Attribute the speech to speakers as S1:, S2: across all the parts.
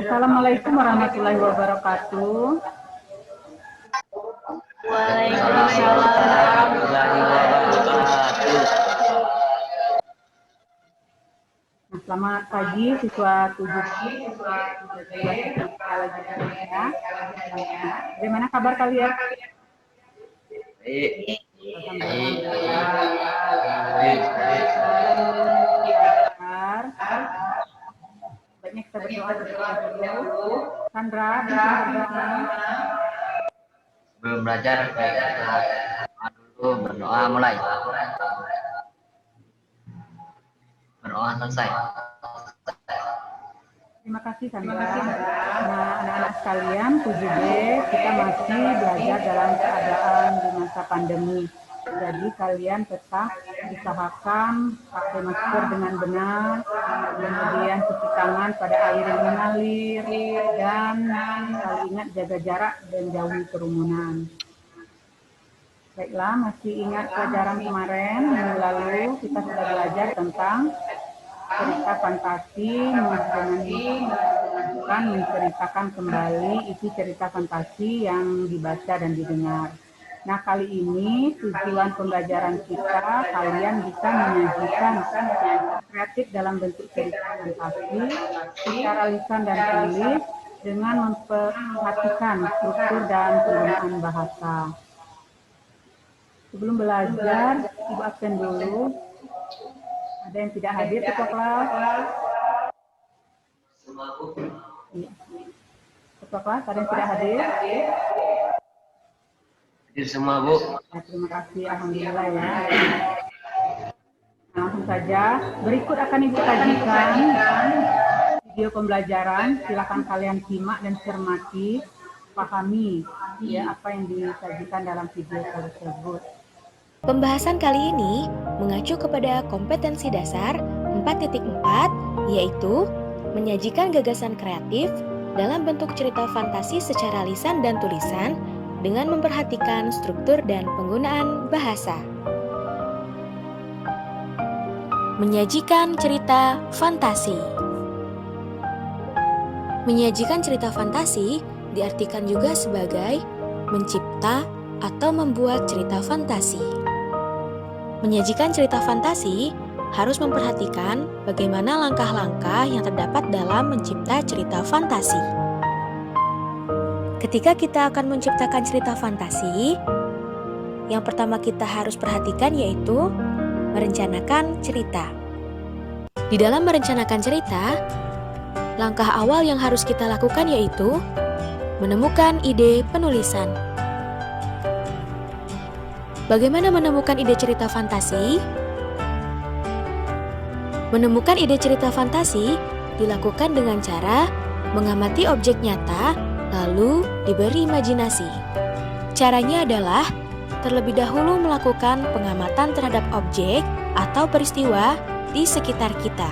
S1: Assalamualaikum warahmatullahi wabarakatuh.
S2: Waalaikumsalam warahmatullahi wabarakatuh.
S1: Selamat pagi siswa 7 ya. Bagaimana kabar kalian?
S2: Baik.
S1: Baiknya kita berdoa dulu. Sandra,
S2: Sebelum belajar, kita dulu berdoa mulai. Berdoa selesai.
S1: Terima kasih Sandra. Nah, anak-anak sekalian, 7B, kita masih belajar dalam keadaan di masa pandemi. Jadi kalian tetap usahakan pakai masker dengan benar, kemudian cuci tangan pada air yang mengalir, dan selalu ingat jaga jarak dan jauhi kerumunan. Baiklah, masih ingat pelajaran kemarin, minggu lalu kita sudah belajar tentang cerita fantasi bukan menceritakan kembali isi cerita fantasi yang dibaca dan didengar. Nah, kali ini tujuan pembelajaran kita, kalian bisa menyajikan kreatif dalam bentuk cerita fantasi secara lisan dan tulis dengan memperhatikan struktur dan penggunaan bahasa. Sebelum belajar, Ibu absen dulu. Ada yang tidak hadir ketua kelas? Iya. Ketua kelas, ada yang tidak hadir?
S2: Hadir semua, Bu.
S1: Ya, terima kasih, alhamdulillah ya. Nah, langsung saja, berikut akan Ibu sajikan video pembelajaran. Silakan kalian simak dan cermati, pahami ya apa yang disajikan dalam video tersebut.
S3: Pembahasan kali ini mengacu kepada kompetensi dasar 4.4, yaitu menyajikan gagasan kreatif dalam bentuk cerita fantasi secara lisan dan tulisan dengan memperhatikan struktur dan penggunaan bahasa. Menyajikan cerita fantasi. Menyajikan cerita fantasi diartikan juga sebagai mencipta atau membuat cerita fantasi. Menyajikan cerita fantasi harus memperhatikan bagaimana langkah-langkah yang terdapat dalam mencipta cerita fantasi. Ketika kita akan menciptakan cerita fantasi, yang pertama kita harus perhatikan yaitu merencanakan cerita. Di dalam merencanakan cerita, langkah awal yang harus kita lakukan yaitu menemukan ide penulisan. Bagaimana menemukan ide cerita fantasi? Menemukan ide cerita fantasi dilakukan dengan cara mengamati objek nyata, lalu diberi imajinasi. Caranya adalah terlebih dahulu melakukan pengamatan terhadap objek atau peristiwa di sekitar kita.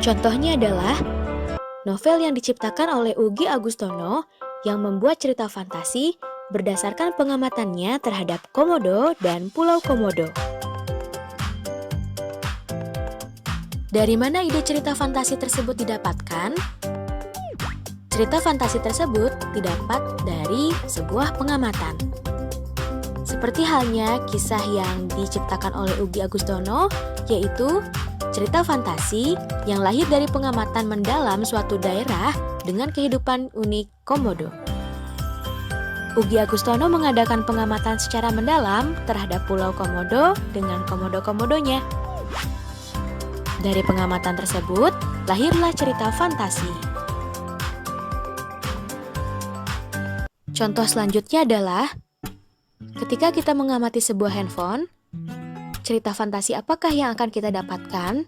S3: Contohnya adalah novel yang diciptakan oleh Ugi Agustono yang membuat cerita fantasi berdasarkan pengamatannya terhadap Komodo dan Pulau Komodo. Dari mana ide cerita fantasi tersebut didapatkan? Cerita fantasi tersebut didapat dari sebuah pengamatan. Seperti halnya kisah yang diciptakan oleh Ugi Agustono, yaitu cerita fantasi yang lahir dari pengamatan mendalam suatu daerah dengan kehidupan unik Komodo. Ugi Agustono mengadakan pengamatan secara mendalam terhadap Pulau Komodo dengan komodo-komodonya. Dari pengamatan tersebut, lahirlah cerita fantasi. Contoh selanjutnya adalah ketika kita mengamati sebuah handphone, cerita fantasi apakah yang akan kita dapatkan?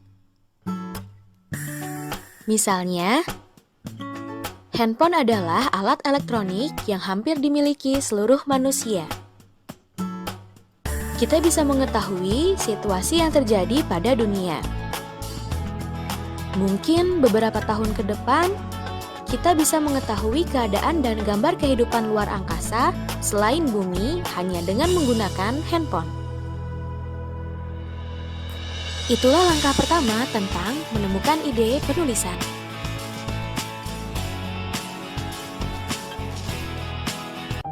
S3: Misalnya, handphone adalah alat elektronik yang hampir dimiliki seluruh manusia. Kita bisa mengetahui situasi yang terjadi pada dunia. Mungkin beberapa tahun ke depan, kita bisa mengetahui keadaan dan gambar kehidupan luar angkasa selain bumi hanya dengan menggunakan handphone. Itulah langkah pertama tentang menemukan ide penulisan.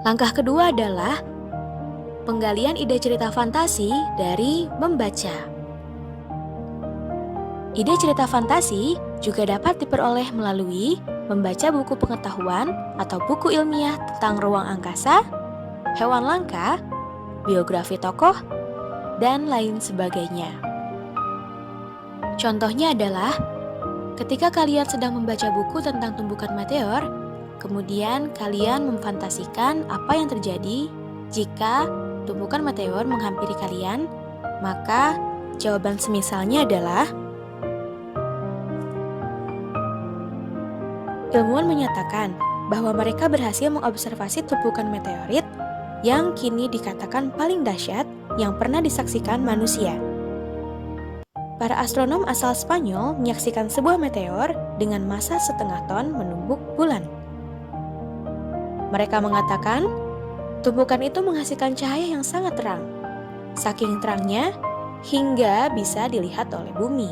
S3: Langkah kedua adalah penggalian ide cerita fantasi dari membaca. Ide cerita fantasi juga dapat diperoleh melalui membaca buku pengetahuan atau buku ilmiah tentang ruang angkasa, hewan langka, biografi tokoh, dan lain sebagainya. Contohnya adalah ketika kalian sedang membaca buku tentang tumbukan meteor, kemudian kalian memfantasikan apa yang terjadi jika tumbukan meteor menghampiri kalian, maka jawaban semisalnya adalah ilmuwan menyatakan bahwa mereka berhasil mengobservasi tumpukan meteorit yang kini dikatakan paling dahsyat yang pernah disaksikan manusia. Para astronom asal Spanyol menyaksikan sebuah meteor dengan massa setengah ton menumbuk bulan. Mereka mengatakan, tumpukan itu menghasilkan cahaya yang sangat terang, saking terangnya hingga bisa dilihat oleh bumi.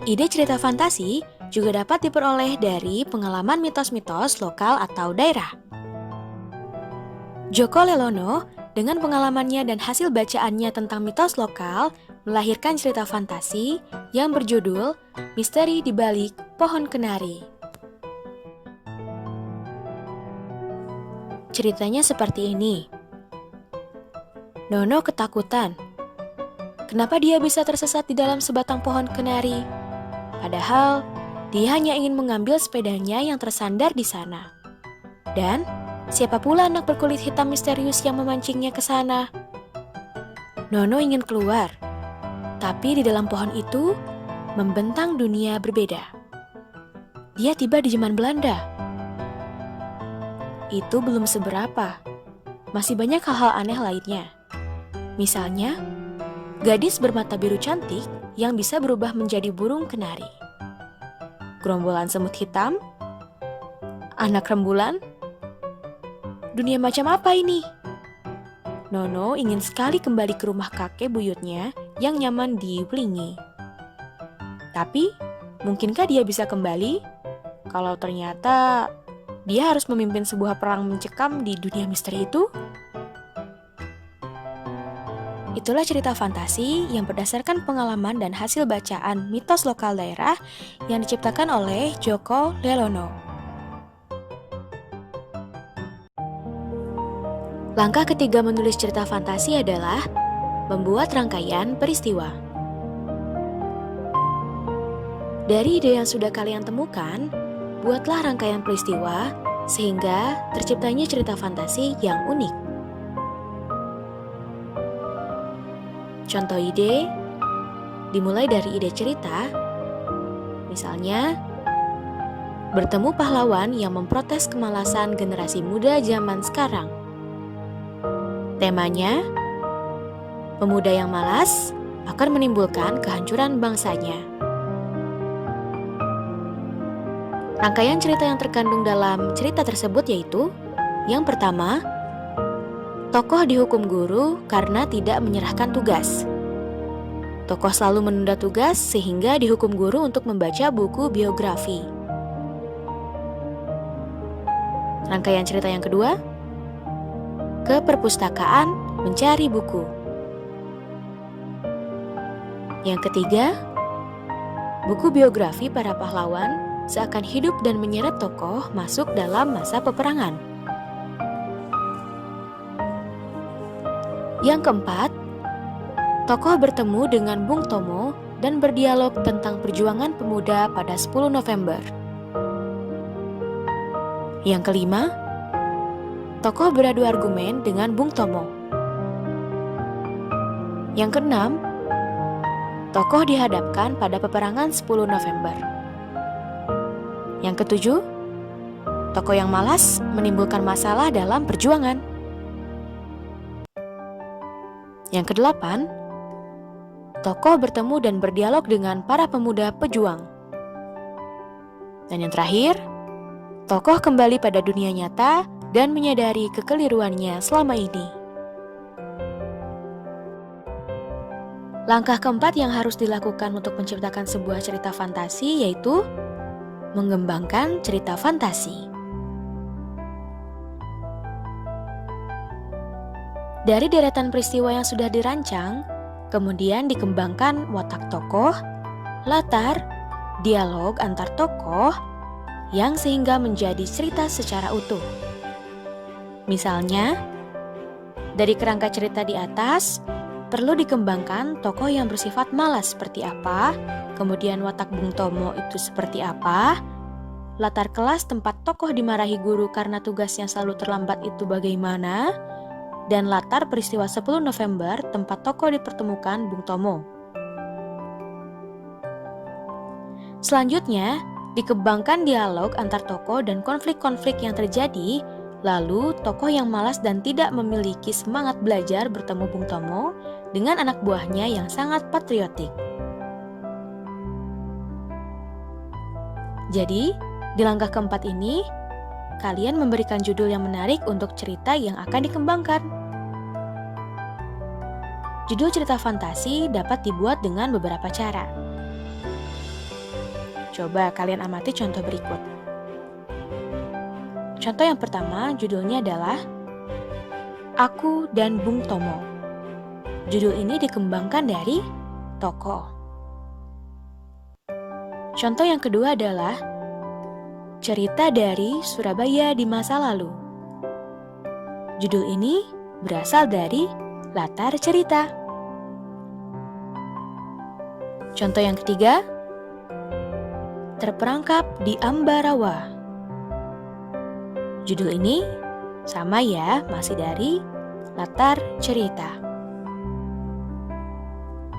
S3: Ide cerita fantasi juga dapat diperoleh dari pengalaman mitos-mitos lokal atau daerah. Joko Lelono dengan pengalamannya dan hasil bacaannya tentang mitos lokal melahirkan cerita fantasi yang berjudul Misteri di Balik Pohon Kenari. Ceritanya seperti ini. Nono ketakutan. Kenapa dia bisa tersesat di dalam sebatang pohon kenari? Padahal, dia hanya ingin mengambil sepedanya yang tersandar di sana. Dan, siapa pula anak berkulit hitam misterius yang memancingnya ke sana? Nono ingin keluar, tapi di dalam pohon itu membentang dunia berbeda. Dia tiba di zaman Belanda. Itu belum seberapa. Masih banyak hal-hal aneh lainnya. Misalnya, gadis bermata biru cantik yang bisa berubah menjadi burung kenari. Gerombolan semut hitam, anak rembulan. Dunia macam apa ini? Nono ingin sekali kembali ke rumah kakek buyutnya yang nyaman di Wlingi. Tapi, mungkinkah dia bisa kembali kalau ternyata dia harus memimpin sebuah perang mencekam di dunia misteri itu? Itulah cerita fantasi yang berdasarkan pengalaman dan hasil bacaan mitos lokal daerah yang diciptakan oleh Joko Lelono. Langkah ketiga menulis cerita fantasi adalah membuat rangkaian peristiwa. Dari ide yang sudah kalian temukan, buatlah rangkaian peristiwa sehingga terciptanya cerita fantasi yang unik. Contoh ide dimulai dari ide cerita, misalnya bertemu pahlawan yang memprotes kemalasan generasi muda zaman sekarang. Temanya, pemuda yang malas akan menimbulkan kehancuran bangsanya. Rangkaian cerita yang terkandung dalam cerita tersebut yaitu, yang pertama, tokoh dihukum guru karena tidak menyerahkan tugas. Tokoh selalu menunda tugas sehingga dihukum guru untuk membaca buku biografi. Rangkaian cerita yang kedua, ke perpustakaan mencari buku. Yang ketiga, buku biografi para pahlawan seakan hidup dan menyeret tokoh masuk dalam masa peperangan. Yang keempat, tokoh bertemu dengan Bung Tomo dan berdialog tentang perjuangan pemuda pada 10 November. Yang kelima, tokoh beradu argumen dengan Bung Tomo. Yang keenam, tokoh dihadapkan pada peperangan 10 November. Yang ketujuh, tokoh yang malas menimbulkan masalah dalam perjuangan. Yang kedelapan, tokoh bertemu dan berdialog dengan para pemuda pejuang. Dan yang terakhir, tokoh kembali pada dunia nyata dan menyadari kekeliruannya selama ini. Langkah keempat yang harus dilakukan untuk menciptakan sebuah cerita fantasi yaitu mengembangkan cerita fantasi. Dari deretan peristiwa yang sudah dirancang, kemudian dikembangkan watak tokoh, latar, dialog antar tokoh, yang sehingga menjadi cerita secara utuh. Misalnya, dari kerangka cerita di atas, perlu dikembangkan tokoh yang bersifat malas seperti apa, kemudian watak Bung Tomo itu seperti apa, latar kelas tempat tokoh dimarahi guru karena tugasnya selalu terlambat itu bagaimana, dan latar peristiwa 10 November tempat tokoh dipertemukan Bung Tomo. Selanjutnya, dikembangkan dialog antar tokoh dan konflik-konflik yang terjadi, lalu tokoh yang malas dan tidak memiliki semangat belajar bertemu Bung Tomo dengan anak buahnya yang sangat patriotik. Jadi, di langkah keempat ini, kalian memberikan judul yang menarik untuk cerita yang akan dikembangkan. Judul cerita fantasi dapat dibuat dengan beberapa cara. Coba kalian amati contoh berikut. Contoh yang pertama, judulnya adalah Aku dan Bung Tomo. Judul ini dikembangkan dari tokoh. Contoh yang kedua adalah Cerita dari Surabaya di masa lalu. Judul ini berasal dari latar cerita. Contoh yang ketiga, Terperangkap di Ambarawa. Judul ini sama ya, masih dari latar cerita.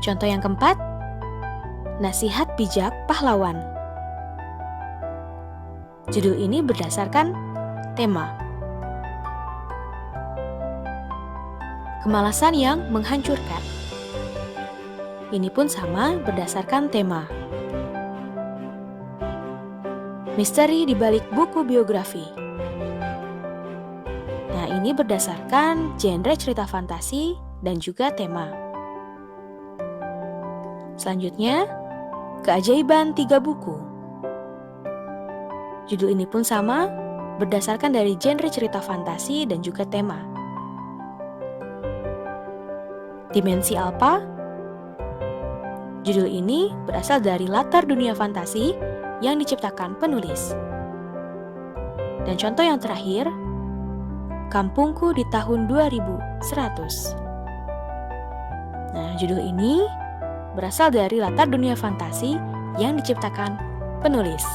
S3: Contoh yang keempat, Nasihat Bijak Pahlawan. Judul ini berdasarkan tema. Kemalasan yang menghancurkan. Ini pun sama berdasarkan tema. Misteri di balik buku biografi. Nah, ini berdasarkan genre cerita fantasi dan juga tema. Selanjutnya, Keajaiban 3 buku. Judul ini pun sama, berdasarkan dari genre cerita fantasi dan juga tema. Dimensi Alpha. Judul ini berasal dari latar dunia fantasi yang diciptakan penulis. Dan contoh yang terakhir, Kampungku di tahun 2100. Nah, judul ini berasal dari latar dunia fantasi yang diciptakan penulis.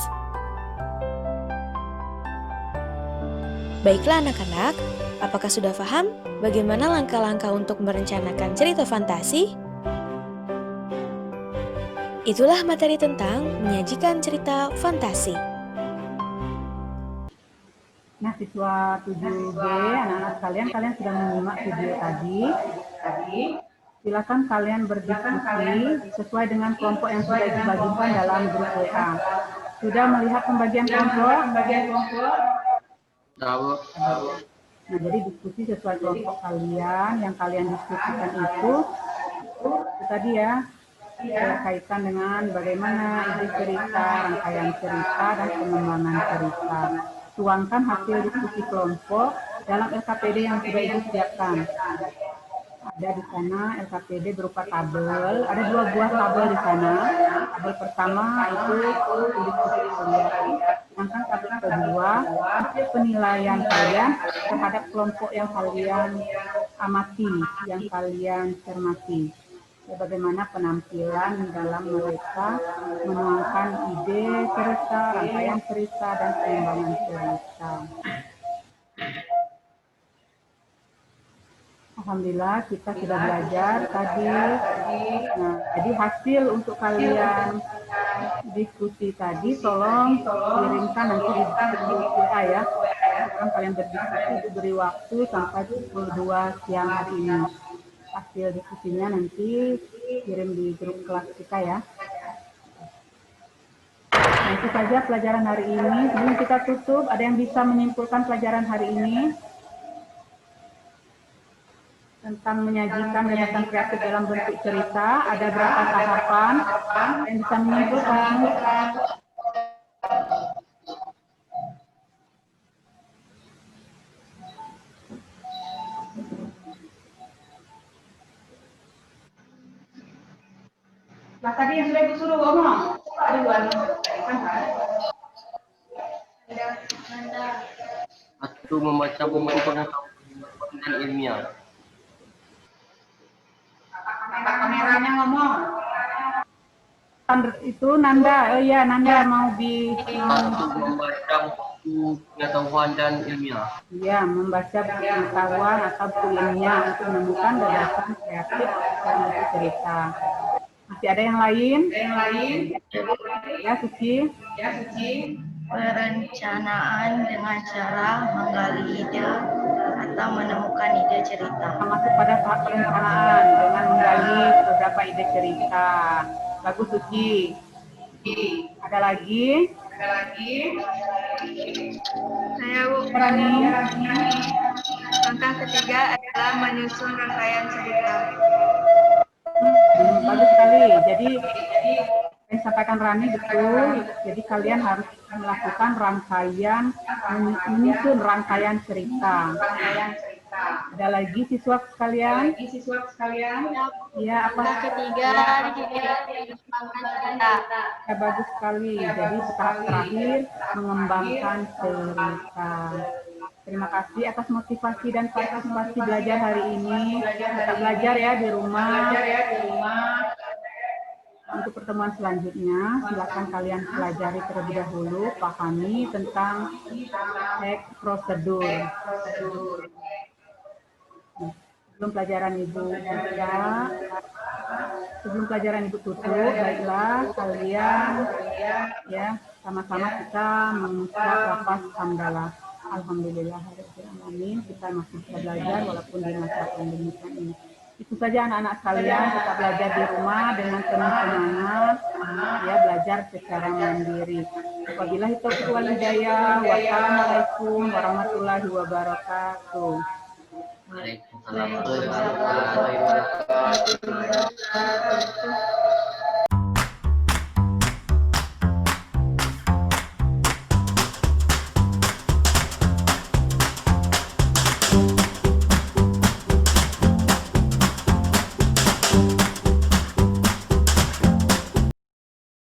S3: Baiklah anak-anak, apakah sudah paham bagaimana langkah-langkah untuk merencanakan cerita fantasi? Itulah materi tentang menyajikan cerita fantasi.
S1: Nah, siswa 7B, anak-anak kalian sudah menyimak video tadi. Silakan kalian berdiskusi sesuai dengan kelompok yang sudah dibagikan dalam grup WA. Sudah melihat pembagian kelompok?
S2: Tahu.
S1: Nah, jadi diskusi sesuai kelompok kalian, yang kalian diskusikan itu tadi ya, berkaitan dengan bagaimana ide cerita, rangkaian cerita, dan pengembangan cerita. Tuangkan hasil diskusi kelompok dalam LKPD yang sudah Ibu siapkan. Ada di sana LKPD berupa tabel, ada 2 buah tabel di sana. Tabel pertama itu diskusi kalian. Sedangkan tabel kedua, hasil penilaian kalian terhadap kelompok yang kalian amati, yang kalian cermati. Ya, bagaimana penampilan dalam mereka menuangkan ide cerita, rangkaian cerita, dan pengembangan cerita. Alhamdulillah kita sudah belajar tadi. Nah, jadi hasil untuk kalian diskusi tadi tolong kirimkan nanti di WA ya. Sekarang kalian berdiskusi, diberi waktu sampai pukul 2 siang hari ini. Hasil diskusinya nanti kirim di grup kelas kita ya. Nah, itu saja pelajaran hari ini. Sebelum kita tutup, ada yang bisa menyimpulkan pelajaran hari ini tentang menyajikan gagasan kreatif dalam bentuk cerita? Ada berapa tahapan yang bisa menyimpulkan? Nah, tadi yang sudah Ibu suruh ngomong. Duluan.
S2: Satu, membaca buku pengetahuan dan ilmiah.
S1: Kameranya ngomong. Itu Nanda, oh iya Nanda mau
S2: Satu, membaca buku pengetahuan dan ilmiah.
S1: Iya, membaca pengetahuan atau buku ilmiah untuk menemukan gagasan kreatif dalam buku cerita. Masih ada yang lain? Ya, Suci.
S4: Perencanaan dengan cara menggali ide atau menemukan ide cerita.
S1: Masuk pada tahap perencanaan dengan menggali beberapa ide cerita. Bagus, Suci. Ada lagi?
S4: Saya Bu.
S1: Rani.
S4: Langkah ketiga adalah menyusun rangkaian cerita.
S1: Bagus sekali. Jadi yang sampaikan Rani betul. Jadi kalian harus melakukan rangkaian, menyusun rangkaian cerita. Ada lagi siswa sekalian? Ya, apa?
S4: Ketiga, mengembangkan cerita.
S1: Ya, bagus sekali. Jadi tahap terakhir mengembangkan cerita. Terima kasih atas motivasi dan partisipasi belajar hari ini. Tetap belajar ya di rumah. Untuk pertemuan selanjutnya, silakan kalian pelajari terlebih dahulu, pahami tentang prosedur. Sebelum pelajaran Ibu tutup, baiklah kalian ya sama-sama kita mengucap lafaz hamdalah. Alhamdulillahirobbilalamin, kita masih bisa belajar walaupun di masa pandemi ini. Itu saja anak-anak sekalian, tetap belajar di rumah dengan penuh semangat, ya belajar secara mandiri. Wabillahi taufiq wal hidayah. Wassalamualaikum warahmatullahi wabarakatuh.
S2: Waalaikumsalam warahmatullahi wabarakatuh.